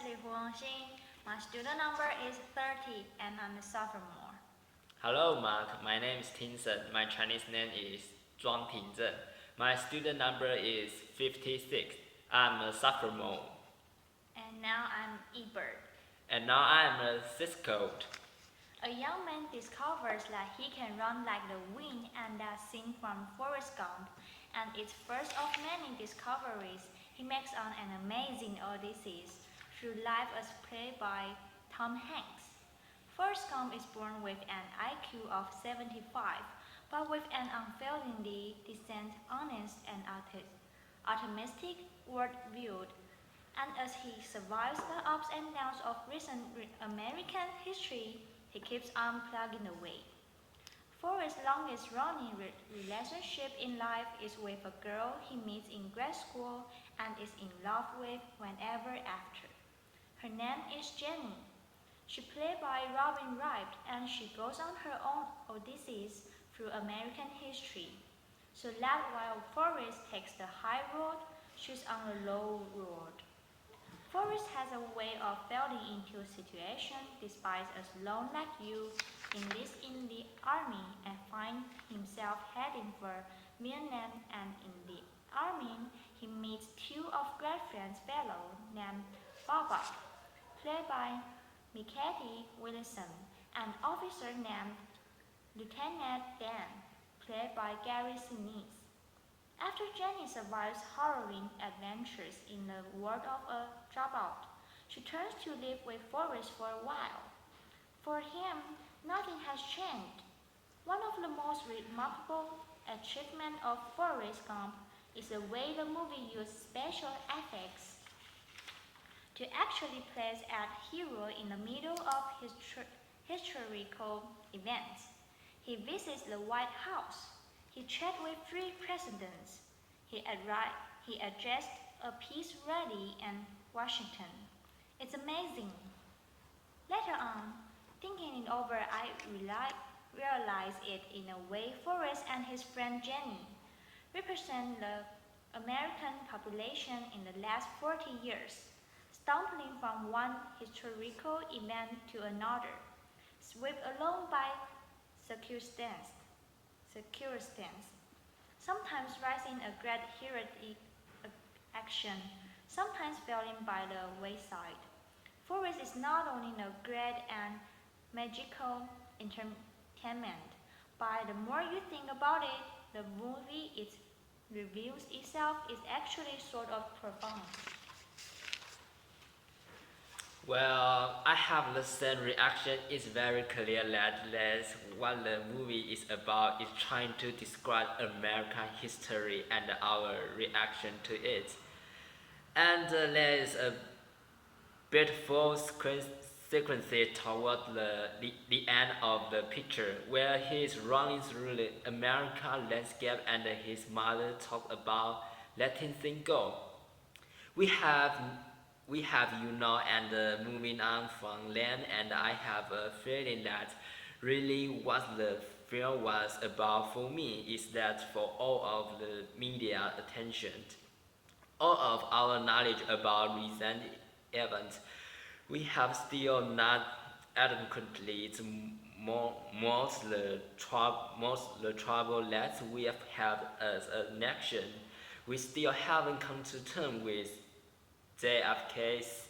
Leslie Huangxin. My student number is 30 and I'm a sophomore. Hello, Mark. My name is Tinson. My Chinese name is Zhuang Tingzhen. My student number is 56. I'm a sophomore. And now I'm Ebert. And now I'm a Siskel. A young man discovers that he can run like the wind and that scene from Forrest Gump, and it's first of many discoveries he makes on an amazing odyssey through life as played by Tom Hanks. Forrest Gump is born with an IQ of 75, but with an unfailingly decent, honest, and optimistic worldview. And as he survives the ups and downs of recent American history, he keeps on plugging away. Forrest's longest running relationship in life is with a girl he meets in grad school and is in love with whenever after. Her name is Jenny. She played by Robin Wright and she goes on her own odysseys through American history. So that while Forrest takes the high road, she's on the low road. Forrest has a way of falling into a situation despite as long like you enlist in the army and find himself heading for Vietnam, and in the army he meets two of grad friends fellow named Baba, played by Mickey Wilson, and officer named Lieutenant Dan, played by Gary Sinise. After Jenny survives harrowing adventures in the world of a dropout, she turns to live with Forrest for a while. For him, nothing has changed. One of the most remarkable achievements of Forrest Gump is the way the movie used special effects to actually place a hero in the middle of historical events. He visits the White House. He chatted with three presidents. He addressed a peace rally in Washington. It's amazing. Later on, thinking it over, I realized it in a way Forrest and his friend Jenny represent the American population in the last 40 years, stumbling from one historical event to another, swept along by circumstance, sometimes rising a great heroic action, sometimes falling by the wayside. Forrest is not only a great and magical entertainment, but the more you think about it, the movie it reveals itself is actually sort of profound. Well, I have the same reaction. It's very clear that that's what the movie is about. It's trying to describe American history and our reaction to it. And there is a beautiful sequence toward the end of the picture where he is running through the American landscape and his mother talks about letting things go. We have we have you now and moving on from land, and I have a feeling that really what the film was about for me is that for all of the media attention, all of our knowledge about recent events, we have still not adequately most the trouble that we have had as a nation. We still haven't come to terms with JFK's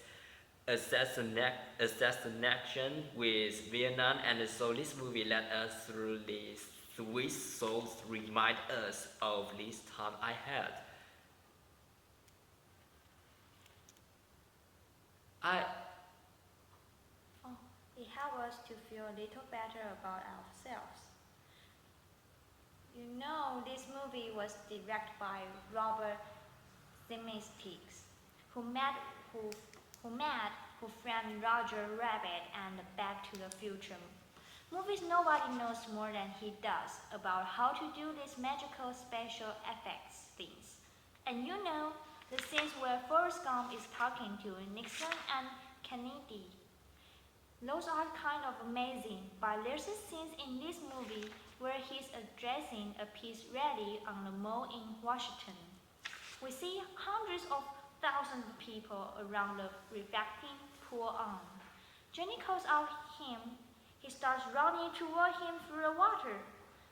assassination with Vietnam, and so this movie led us through this Swiss souls remind us of this time I had. I Oh, it helps us to feel a little better about ourselves. You know, this movie was directed by Robert Zemeckis, who made who who made who framed Roger Rabbit and Back to the Future. Movies nobody knows more than he does about how to do these magical special effects things. And you know, the scenes where Forrest Gump is talking to Nixon and Kennedy. Those are kind of amazing, but there's a scene in this movie where he's addressing a peace rally on the mall in Washington. We see hundreds of thousands of people around the reflecting pool on. Jenny calls out him. He starts running toward him through the water.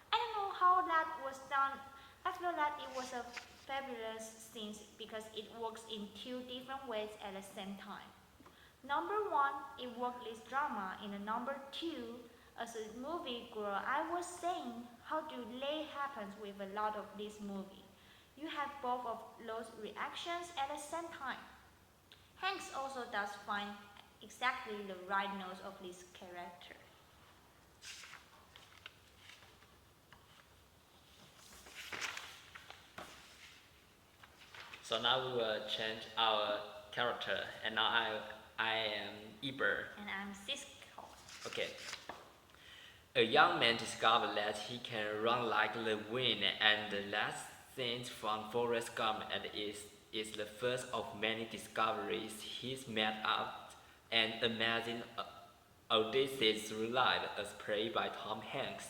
I don't know how that was done. I feel that it was a fabulous scene because it works in two different ways at the same time. Number one, it worked this drama. In the number two, as a movie girl, I was saying, how do they happen with a lot of this movie? You have both of those reactions at the same time. Hanks also does find exactly the right note of this character. So now we will change our character, and now I am Ebert. And I'm Siskel. Okay. A young man discovers that he can run like the wind, and the last scene from Forrest Gump and is the first of many discoveries. He's met up an amazing Odysseus through life as played by Tom Hanks.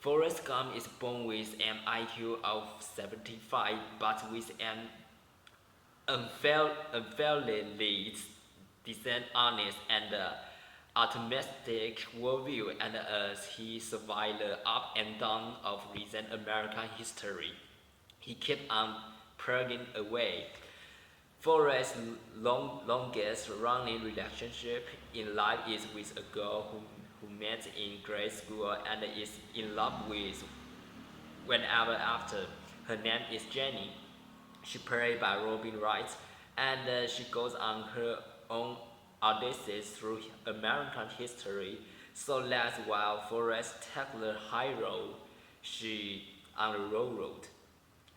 Forrest Gump is born with an IQ of 75, but with an unfairly decent, honest, and optimistic worldview, and as he survived the up and down of recent American history, he kept on plugging away. Forrest's longest running relationship in life is with a girl who met in grade school and is in love with whenever after. Her name is Jenny. She played by Robin Wright, and she goes on her own Odysseus through American history, so that while Forrest takes the high road, she on the low road.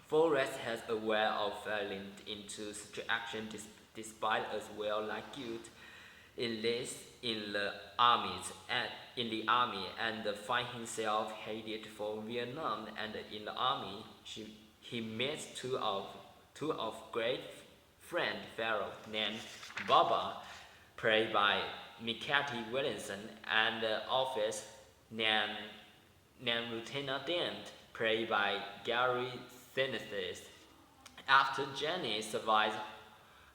Forrest has a way of falling into situations despite as well like good enlist in the army and find himself headed for Vietnam, and in the army he meets two of great friend fellow named Baba, played by Mikati Williamson, and office named Lieutenant Dan, played by Gary Sinise. After Jenny survives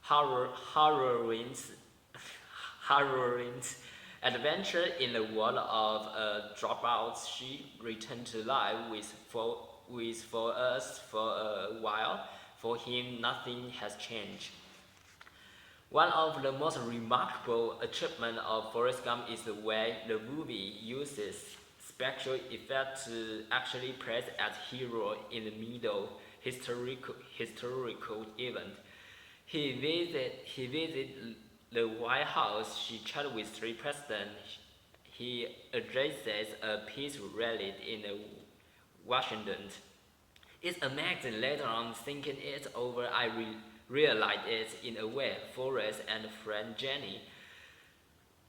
harrowing adventure in the world of dropouts, she returns to life for us for a while. For him, nothing has changed. One of the most remarkable achievements of Forrest Gump is the way the movie uses special effects to actually place as hero in the middle historical event. He visited the White House. She chatted with three presidents. He addresses a peace rally in Washington. It's amazing. Later on, thinking it over, I realized it in a way. Forrest and friend Jenny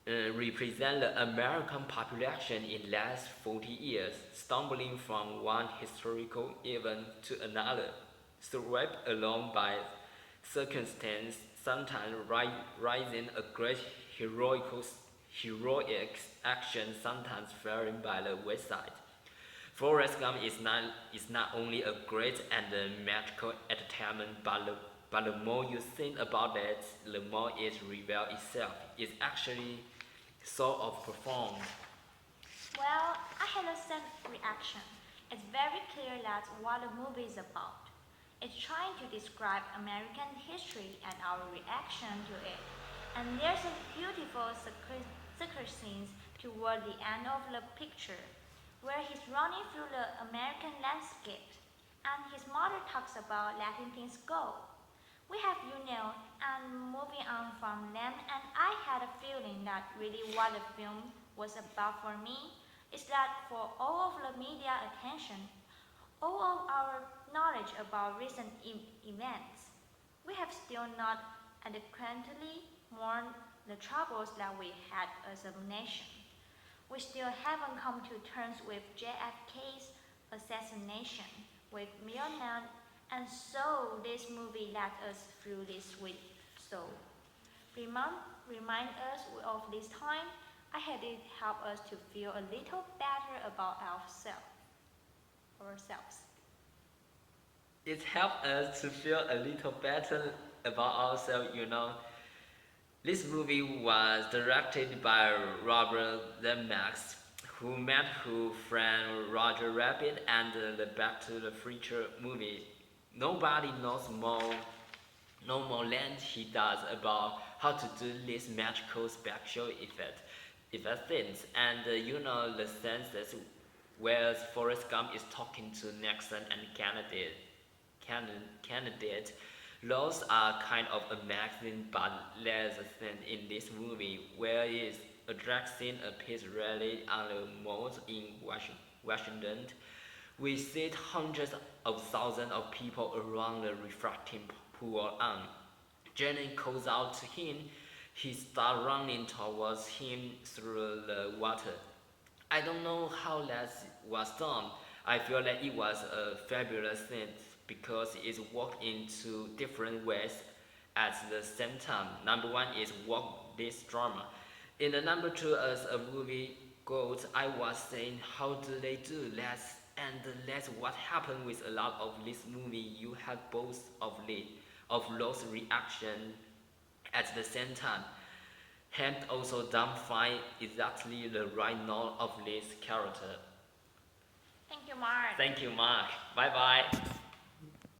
represent the American population in the last 40 years, stumbling from one historical event to another, swept along by circumstance, sometimes rising a great heroic action, sometimes falling by the wayside. Forrest Gump is not only a great and magical entertainment, but the more you think about it, the more it reveals itself. It's actually sort of profound. Well, I had the same reaction. It's very clear that what the movie is about. It's trying to describe American history and our reaction to it. And there's a beautiful circus scene toward the end of the picture, where he's running through the American landscape, and his mother talks about letting things go. We have and moving on from them, and I had a feeling that really what the film was about for me is that for all of the media attention, all of our knowledge about recent events, we have still not adequately mourned the troubles that we had as a nation. We still haven't come to terms with JFK's assassination, with Vietnam, and so this movie led us through this week. So, remind us of this time. I had it help us to feel a little better about ourselves. It helped us to feel a little better about also, this movie was directed by Robert Zemeckis, who met his friend Roger Rabbit and the Back to the Future movie. Nobody knows no more than he does about how to do these magical special effect things. And the senses where Forrest Gump is talking to Nixon and candidate. Those are kind of amazing, but there's a scene in this movie where is a drag scene appears rarely on the malls in Washington. We see hundreds of thousands of people around the refracting pool on. Jenny calls out to him. He starts running towards him through the water. I don't know how that was done. I feel that it was a fabulous thing because it worked in two different ways at the same time. Number one is work this drama. In the number two, as a movie goes, I was saying, how do they do that? And that's what happened with a lot of this movie. You have both of those reactions at the same time. And also don't find exactly the right note of this character. Thank you, Mark. Thank you, Mark. Bye bye.